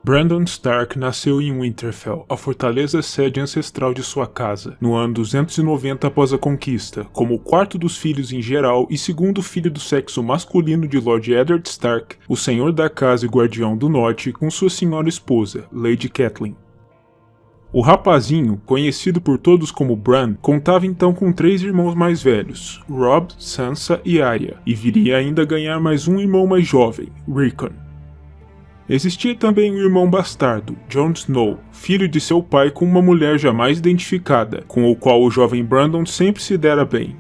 Brandon Stark nasceu em Winterfell, a fortaleza sede ancestral de sua casa, no ano 290 após a conquista, como o quarto dos filhos em geral e segundo filho do sexo masculino de Lord Eddard Stark, o senhor da casa e guardião do norte, com sua senhora esposa, Lady Catelyn. O rapazinho, conhecido por todos como Bran, contava então com 3 irmãos mais velhos, Robb, Sansa e Arya, e viria ainda a ganhar mais um irmão mais jovem, Rickon. Existia também um irmão bastardo, Jon Snow, filho de seu pai com uma mulher jamais identificada, com o qual o jovem Brandon sempre se dera bem.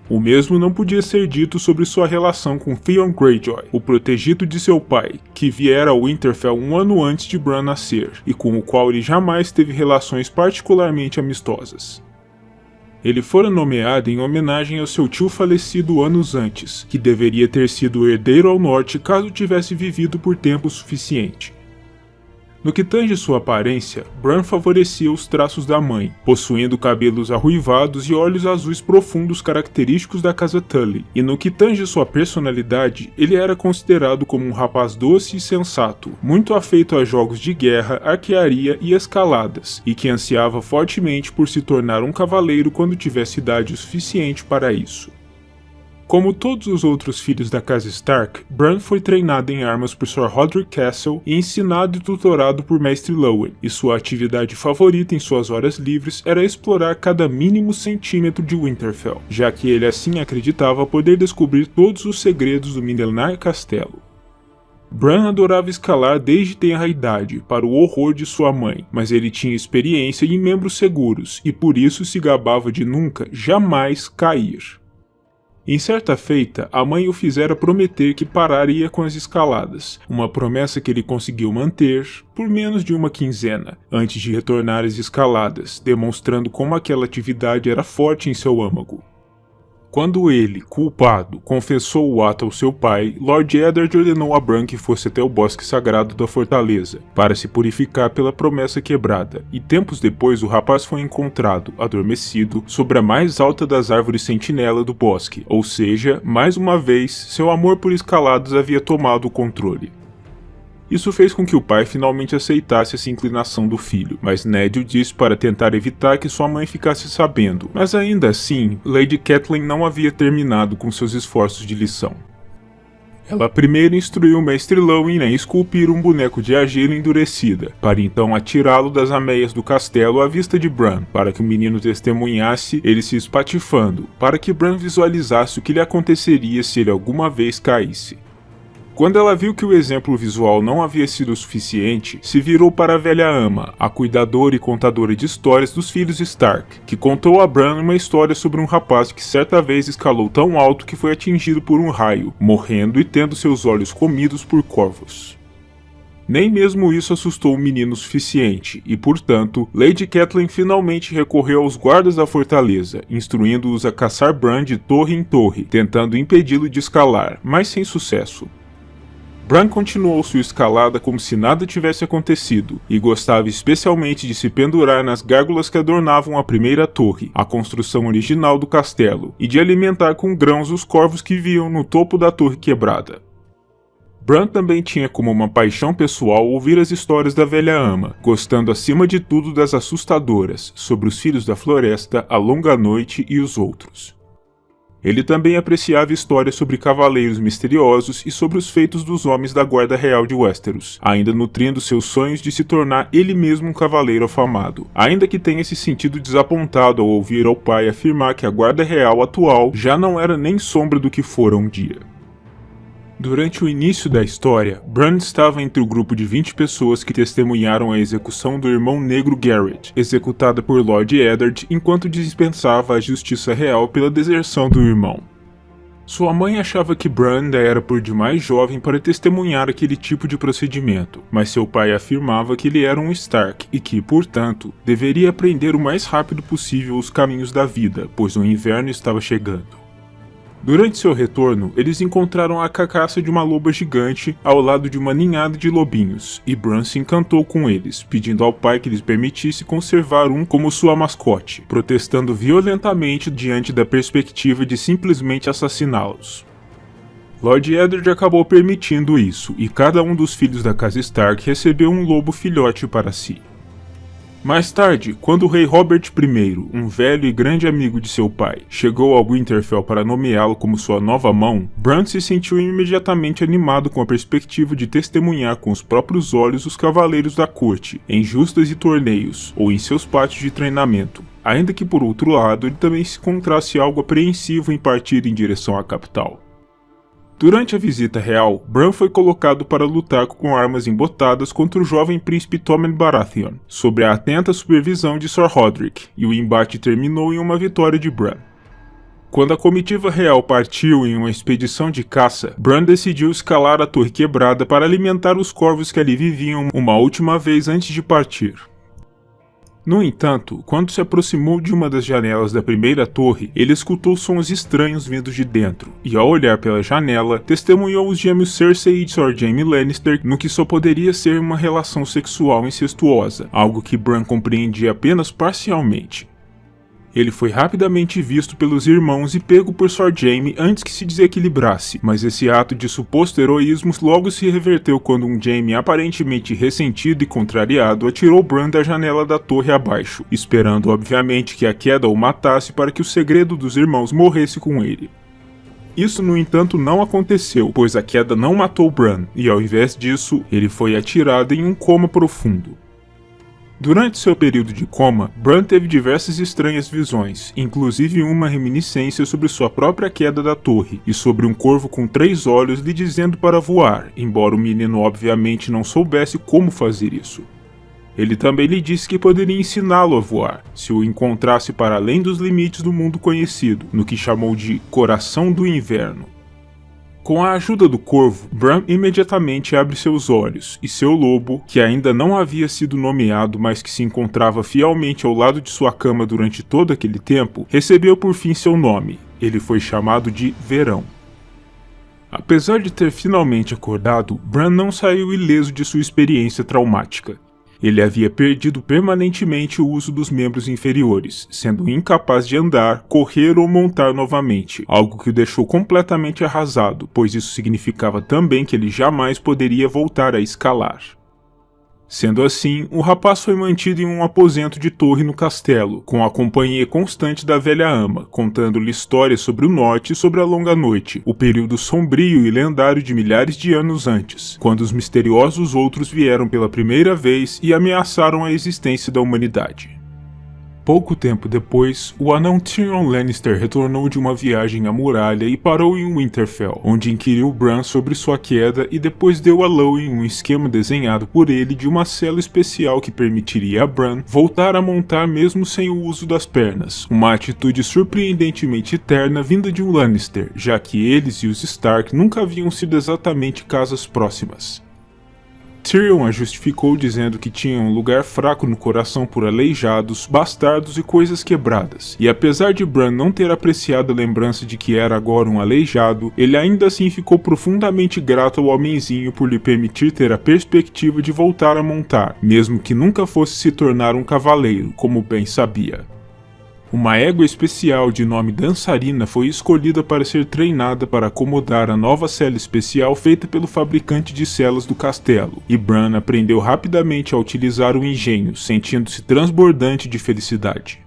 O mesmo não podia ser dito sobre sua relação com Theon Greyjoy, o protegido de seu pai, que viera a Winterfell um ano antes de Bran nascer, e com o qual ele jamais teve relações particularmente amistosas. Ele fora nomeado em homenagem ao seu tio falecido anos antes, que deveria ter sido o herdeiro ao norte caso tivesse vivido por tempo suficiente. No que tange sua aparência, Bran favorecia os traços da mãe, possuindo cabelos arruivados e olhos azuis profundos característicos da casa Tully, e no que tange sua personalidade, ele era considerado como um rapaz doce e sensato, muito afeito a jogos de guerra, arquearia e escaladas, e que ansiava fortemente por se tornar um cavaleiro quando tivesse idade o suficiente para isso. Como todos os outros filhos da casa Stark, Bran foi treinado em armas por Sir Rodrik Cassel e ensinado e tutorado por Mestre Luwin, e sua atividade favorita em suas horas livres era explorar cada mínimo centímetro de Winterfell, já que ele assim acreditava poder descobrir todos os segredos do milenar castelo. Bran adorava escalar desde tenra idade, para o horror de sua mãe, mas ele tinha experiência e membros seguros, e por isso se gabava de nunca, jamais cair. Em certa feita, a mãe o fizera prometer que pararia com as escaladas, uma promessa que ele conseguiu manter por menos de uma quinzena, antes de retornar às escaladas, demonstrando como aquela atividade era forte em seu âmago. Quando ele, culpado, confessou o ato ao seu pai, Lord Eddard ordenou a Bran que fosse até o bosque sagrado da fortaleza, para se purificar pela promessa quebrada, e tempos depois o rapaz foi encontrado, adormecido, sobre a mais alta das árvores sentinela do bosque, ou seja, mais uma vez, seu amor por escaladas havia tomado o controle. Isso fez com que o pai finalmente aceitasse essa inclinação do filho, mas Ned o disse para tentar evitar que sua mãe ficasse sabendo, mas ainda assim, Lady Catelyn não havia terminado com seus esforços de lição. Ela primeiro instruiu o Mestre Luwin a esculpir um boneco de argila endurecida, para então atirá-lo das ameias do castelo à vista de Bran, para que o menino testemunhasse ele se espatifando, para que Bran visualizasse o que lhe aconteceria se ele alguma vez caísse. Quando ela viu que o exemplo visual não havia sido suficiente, se virou para a velha ama, a cuidadora e contadora de histórias dos filhos Stark, que contou a Bran uma história sobre um rapaz que certa vez escalou tão alto que foi atingido por um raio, morrendo e tendo seus olhos comidos por corvos. Nem mesmo isso assustou o menino o suficiente, e portanto, Lady Catelyn finalmente recorreu aos guardas da fortaleza, instruindo-os a caçar Bran de torre em torre, tentando impedi-lo de escalar, mas sem sucesso. Bran continuou sua escalada como se nada tivesse acontecido, e gostava especialmente de se pendurar nas gárgulas que adornavam a primeira torre, a construção original do castelo, e de alimentar com grãos os corvos que viam no topo da torre quebrada. Bran também tinha como uma paixão pessoal ouvir as histórias da velha ama, gostando acima de tudo das assustadoras, sobre os Filhos da Floresta, a Longa Noite e os outros. Ele também apreciava histórias sobre cavaleiros misteriosos e sobre os feitos dos homens da Guarda Real de Westeros, ainda nutrindo seus sonhos de se tornar ele mesmo um cavaleiro afamado, ainda que tenha se sentido desapontado ao ouvir ao pai afirmar que a Guarda Real atual já não era nem sombra do que fora um dia. Durante o início da história, Bran estava entre o grupo de 20 pessoas que testemunharam a execução do irmão negro Garrett, executada por Lord Eddard enquanto dispensava a justiça real pela deserção do irmão. Sua mãe achava que Bran ainda era por demais jovem para testemunhar aquele tipo de procedimento, mas seu pai afirmava que ele era um Stark e que, portanto, deveria aprender o mais rápido possível os caminhos da vida, pois o inverno estava chegando. Durante seu retorno, eles encontraram a carcaça de uma loba gigante ao lado de uma ninhada de lobinhos, e Bran se encantou com eles, pedindo ao pai que lhes permitisse conservar um como sua mascote, protestando violentamente diante da perspectiva de simplesmente assassiná-los. Lord Eddard acabou permitindo isso, e cada um dos filhos da casa Stark recebeu um lobo filhote para si. Mais tarde, quando o rei Robert I, um velho e grande amigo de seu pai, chegou ao Winterfell para nomeá-lo como sua nova mão, Bran se sentiu imediatamente animado com a perspectiva de testemunhar com os próprios olhos os cavaleiros da corte, em justas e torneios, ou em seus pátios de treinamento, ainda que por outro lado ele também se encontrasse algo apreensivo em partir em direção à capital. Durante a visita real, Bran foi colocado para lutar com armas embotadas contra o jovem príncipe Tommen Baratheon, sob a atenta supervisão de Sir Rodrik, e o embate terminou em uma vitória de Bran. Quando a comitiva real partiu em uma expedição de caça, Bran decidiu escalar a Torre Quebrada para alimentar os corvos que ali viviam uma última vez antes de partir. No entanto, quando se aproximou de uma das janelas da primeira torre, ele escutou sons estranhos vindos de dentro, e ao olhar pela janela, testemunhou os gêmeos Cersei e Sir Jaime Lannister no que só poderia ser uma relação sexual incestuosa, algo que Bran compreendia apenas parcialmente. Ele foi rapidamente visto pelos irmãos e pego por Sir Jaime antes que se desequilibrasse, mas esse ato de suposto heroísmo logo se reverteu quando um Jaime aparentemente ressentido e contrariado atirou Bran da janela da torre abaixo, esperando obviamente que a queda o matasse para que o segredo dos irmãos morresse com ele. Isso, no entanto, não aconteceu, pois a queda não matou Bran, e ao invés disso, ele foi atirado em um coma profundo. Durante seu período de coma, Bran teve diversas estranhas visões, inclusive uma reminiscência sobre sua própria queda da torre, e sobre um corvo com 3 olhos lhe dizendo para voar, embora o menino obviamente não soubesse como fazer isso. Ele também lhe disse que poderia ensiná-lo a voar, se o encontrasse para além dos limites do mundo conhecido, no que chamou de Coração do Inverno. Com a ajuda do corvo, Bran imediatamente abre seus olhos, e seu lobo, que ainda não havia sido nomeado mas que se encontrava fielmente ao lado de sua cama durante todo aquele tempo, recebeu por fim seu nome. Ele foi chamado de Verão. Apesar de ter finalmente acordado, Bran não saiu ileso de sua experiência traumática. Ele havia perdido permanentemente o uso dos membros inferiores, sendo incapaz de andar, correr ou montar novamente, algo que o deixou completamente arrasado, pois isso significava também que ele jamais poderia voltar a escalar. Sendo assim, o rapaz foi mantido em um aposento de torre no castelo, com a companhia constante da velha ama, contando-lhe histórias sobre o norte e sobre a longa noite, o período sombrio e lendário de milhares de anos antes, quando os misteriosos outros vieram pela primeira vez e ameaçaram a existência da humanidade. Pouco tempo depois, o anão Tyrion Lannister retornou de uma viagem à muralha e parou em Winterfell, onde inquiriu Bran sobre sua queda e depois deu a Lowen um esquema desenhado por ele de uma cela especial que permitiria a Bran voltar a montar mesmo sem o uso das pernas, uma atitude surpreendentemente terna vinda de um Lannister, já que eles e os Stark nunca haviam sido exatamente casas próximas. Tyrion a justificou dizendo que tinha um lugar fraco no coração por aleijados, bastardos e coisas quebradas, e apesar de Bran não ter apreciado a lembrança de que era agora um aleijado, ele ainda assim ficou profundamente grato ao homenzinho por lhe permitir ter a perspectiva de voltar a montar, mesmo que nunca fosse se tornar um cavaleiro, como bem sabia. Uma égua especial de nome Dançarina foi escolhida para ser treinada para acomodar a nova cela especial feita pelo fabricante de celas do castelo, e Bran aprendeu rapidamente a utilizar o engenho, sentindo-se transbordante de felicidade.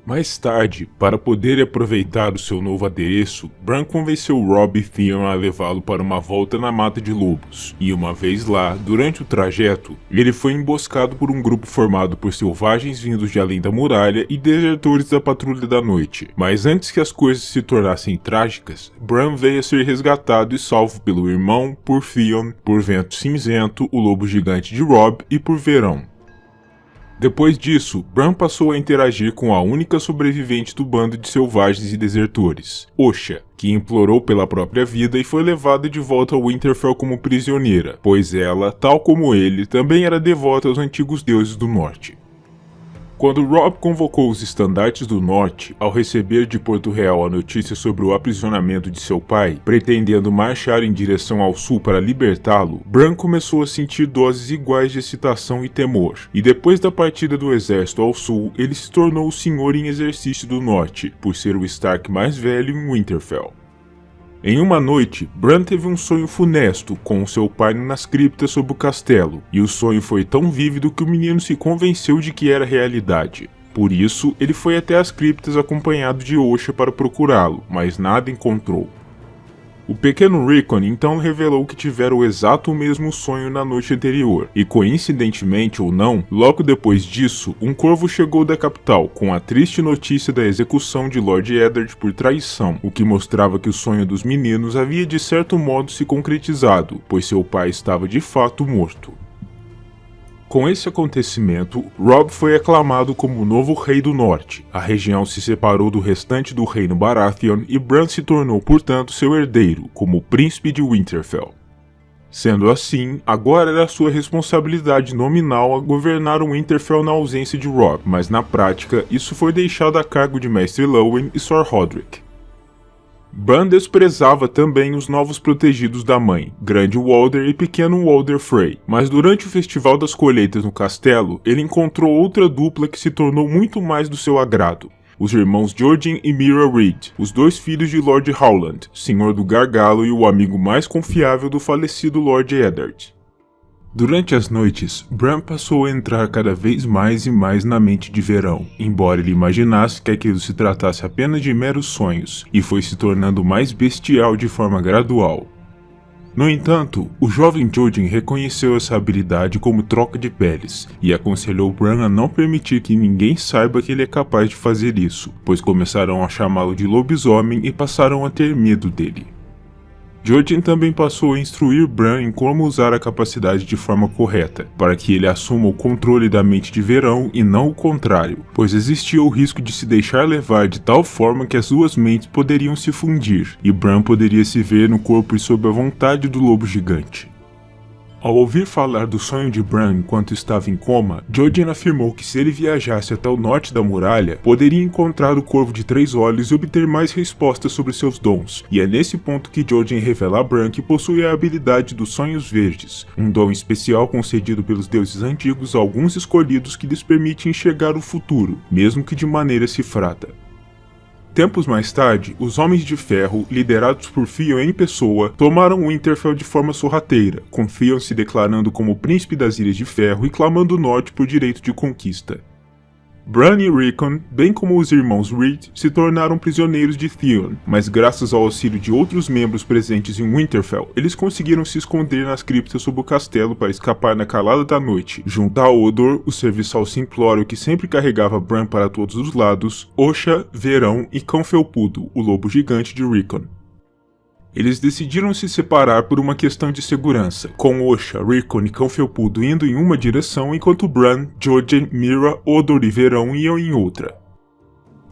Mais tarde, para poder aproveitar o seu novo adereço, Bran convenceu Robb e Theon a levá-lo para uma volta na Mata de Lobos, e uma vez lá, durante o trajeto, ele foi emboscado por um grupo formado por selvagens vindos de além da muralha e desertores da Patrulha da Noite. Mas antes que as coisas se tornassem trágicas, Bran veio a ser resgatado e salvo pelo irmão, por Theon, por Vento Cinzento, o lobo gigante de Robb e por Verão. Depois disso, Bran passou a interagir com a única sobrevivente do bando de selvagens e desertores, Osha, que implorou pela própria vida e foi levada de volta ao Winterfell como prisioneira, pois ela, tal como ele, também era devota aos antigos deuses do norte. Quando Robb convocou os estandartes do norte, ao receber de Porto Real a notícia sobre o aprisionamento de seu pai, pretendendo marchar em direção ao sul para libertá-lo, Bran começou a sentir doses iguais de excitação e temor, e depois da partida do exército ao sul, ele se tornou o senhor em exercício do norte, por ser o Stark mais velho em Winterfell. Em uma noite, Bran teve um sonho funesto com seu pai nas criptas sob o castelo, e o sonho foi tão vívido que o menino se convenceu de que era realidade. Por isso, ele foi até as criptas acompanhado de Osha para procurá-lo, mas nada encontrou. O pequeno Rickon então revelou que tivera o exato mesmo sonho na noite anterior, e coincidentemente ou não, logo depois disso, um corvo chegou da capital com a triste notícia da execução de Lord Eddard por traição, o que mostrava que o sonho dos meninos havia de certo modo se concretizado, pois seu pai estava de fato morto. Com esse acontecimento, Robb foi aclamado como o novo Rei do Norte. A região se separou do restante do reino Baratheon e Bran se tornou, portanto, seu herdeiro, como Príncipe de Winterfell. Sendo assim, agora era sua responsabilidade nominal a governar o Winterfell na ausência de Robb, mas na prática isso foi deixado a cargo de Mestre Luwin e Sir Rodrik. Bran desprezava também os novos protegidos da mãe, Grande Walder e Pequeno Walder Frey, mas durante o Festival das Colheitas no castelo, ele encontrou outra dupla que se tornou muito mais do seu agrado. Os irmãos Jojen e Meera Reed, os dois filhos de Lord Howland, Senhor do Gargalo e o amigo mais confiável do falecido Lord Eddard. Durante as noites, Bran passou a entrar cada vez mais e mais na mente de Verão, embora ele imaginasse que aquilo se tratasse apenas de meros sonhos, e foi se tornando mais bestial de forma gradual. No entanto, o jovem Jojen reconheceu essa habilidade como troca de peles, e aconselhou Bran a não permitir que ninguém saiba que ele é capaz de fazer isso, pois começaram a chamá-lo de lobisomem e passaram a ter medo dele. Jojen também passou a instruir Bran em como usar a capacidade de forma correta, para que ele assuma o controle da mente de Verão e não o contrário, pois existia o risco de se deixar levar de tal forma que as duas mentes poderiam se fundir, e Bran poderia se ver no corpo e sob a vontade do lobo gigante. Ao ouvir falar do sonho de Bran enquanto estava em coma, Jojen afirmou que se ele viajasse até o norte da muralha, poderia encontrar o Corvo de Três Olhos e obter mais respostas sobre seus dons, e é nesse ponto que Jojen revela a Bran que possui a habilidade dos Sonhos Verdes, um dom especial concedido pelos deuses antigos a alguns escolhidos que lhes permite enxergar o futuro, mesmo que de maneira cifrada. Tempos mais tarde, os Homens de Ferro, liderados por Theon em pessoa, tomaram Winterfell de forma sorrateira, com Theon se declarando como príncipe das Ilhas de Ferro e clamando o norte por direito de conquista. Bran e Rickon, bem como os irmãos Reed, se tornaram prisioneiros de Theon, mas graças ao auxílio de outros membros presentes em Winterfell, eles conseguiram se esconder nas criptas sob o castelo para escapar na calada da noite, junto a Odor, o serviçal simplório que sempre carregava Bran para todos os lados, Osha, Verão e Cão Felpudo, o lobo gigante de Rickon. Eles decidiram se separar por uma questão de segurança, com Osha, Rickon e Cão Felpudo indo em uma direção enquanto Bran, Jojen, Meera, Odor e Verão iam em outra.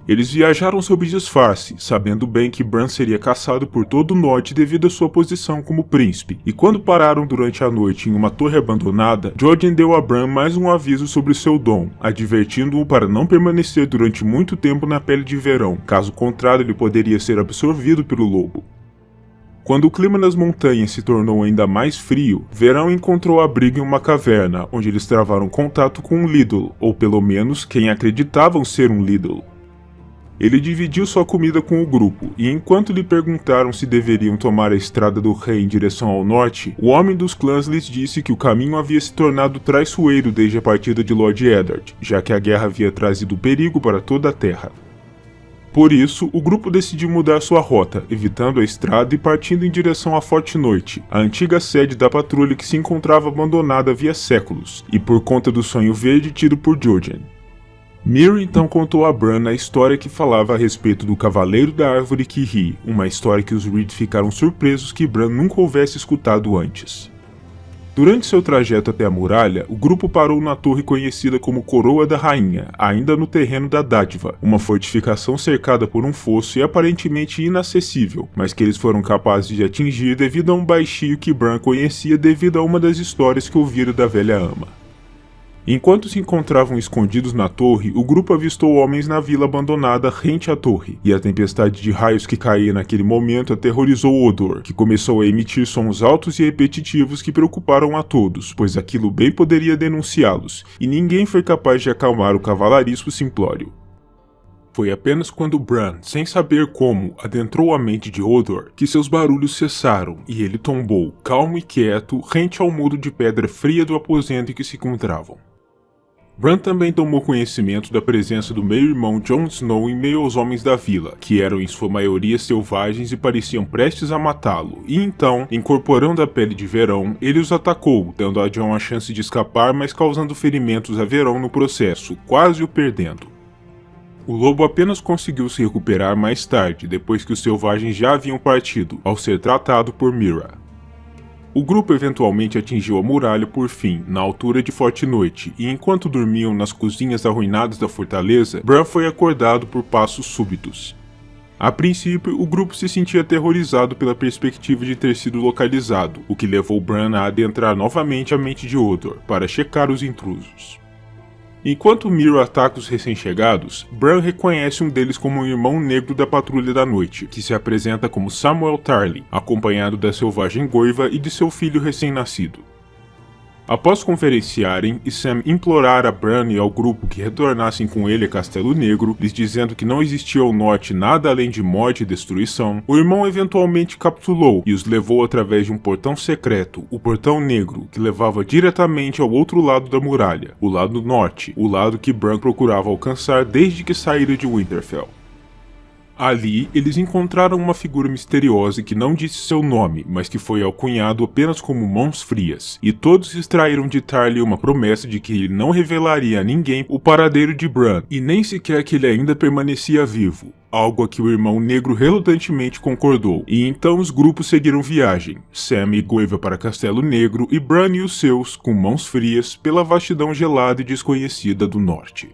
Eles viajaram sob disfarce, sabendo bem que Bran seria caçado por todo o norte devido à sua posição como príncipe, e quando pararam durante a noite em uma torre abandonada, Jojen deu a Bran mais um aviso sobre seu dom, advertindo-o para não permanecer durante muito tempo na pele de Verão, caso contrário ele poderia ser absorvido pelo lobo. Quando o clima nas montanhas se tornou ainda mais frio, Verão encontrou abrigo em uma caverna, onde eles travaram contato com um Lídolo, ou pelo menos quem acreditavam ser um Lídolo. Ele dividiu sua comida com o grupo, e enquanto lhe perguntaram se deveriam tomar a estrada do rei em direção ao norte, o homem dos clãs lhes disse que o caminho havia se tornado traiçoeiro desde a partida de Lord Eddard, já que a guerra havia trazido perigo para toda a terra. Por isso, o grupo decidiu mudar sua rota, evitando a estrada e partindo em direção à Forte Noite, a antiga sede da patrulha que se encontrava abandonada havia séculos, e por conta do sonho verde tido por Jojen. Meera então contou a Bran a história que falava a respeito do Cavaleiro da Árvore que ri, uma história que os Reed ficaram surpresos que Bran nunca houvesse escutado antes. Durante seu trajeto até a muralha, o grupo parou na torre conhecida como Coroa da Rainha, ainda no terreno da Dádiva, uma fortificação cercada por um fosso e aparentemente inacessível, mas que eles foram capazes de atingir devido a um baixio que Bran conhecia devido a uma das histórias que ouvira da velha ama. Enquanto se encontravam escondidos na torre, o grupo avistou homens na vila abandonada rente à torre, e a tempestade de raios que caía naquele momento aterrorizou Odor, que começou a emitir sons altos e repetitivos que preocuparam a todos, pois aquilo bem poderia denunciá-los, e ninguém foi capaz de acalmar o cavalariço simplório. Foi apenas quando Bran, sem saber como, adentrou a mente de Hodor, que seus barulhos cessaram e ele tombou, calmo e quieto, rente ao muro de pedra fria do aposento em que se encontravam. Bran também tomou conhecimento da presença do meio-irmão Jon Snow em meio aos homens da vila, que eram em sua maioria selvagens e pareciam prestes a matá-lo, e então, incorporando a pele de Verão, ele os atacou, dando a Jon a chance de escapar, mas causando ferimentos a Verão no processo, quase o perdendo. O lobo apenas conseguiu se recuperar mais tarde, depois que os selvagens já haviam partido, ao ser tratado por Meera. O grupo eventualmente atingiu a muralha por fim, na altura de Forte Noite, e enquanto dormiam nas cozinhas arruinadas da fortaleza, Bran foi acordado por passos súbitos. A princípio, o grupo se sentia aterrorizado pela perspectiva de ter sido localizado, o que levou Bran a adentrar novamente a mente de Hodor, para checar os intrusos. Enquanto Meera ataca os recém-chegados, Bran reconhece um deles como um irmão negro da Patrulha da Noite, que se apresenta como Samwell Tarly, acompanhado da selvagem Goiva e de seu filho recém-nascido. Após conferenciarem e Sam implorar a Bran e ao grupo que retornassem com ele a Castelo Negro, lhes dizendo que não existia ao norte nada além de morte e destruição, o irmão eventualmente capitulou e os levou através de um portão secreto, o Portão Negro, que levava diretamente ao outro lado da muralha, o lado norte, o lado que Bran procurava alcançar desde que saíra de Winterfell. Ali, eles encontraram uma figura misteriosa que não disse seu nome, mas que foi alcunhado apenas como Mãos Frias, e todos extraíram de Tarly uma promessa de que ele não revelaria a ninguém o paradeiro de Bran, e nem sequer que ele ainda permanecia vivo, algo a que o irmão negro relutantemente concordou, e então os grupos seguiram viagem, Sam e Goiva para Castelo Negro e Bran e os seus, com Mãos Frias, pela vastidão gelada e desconhecida do norte.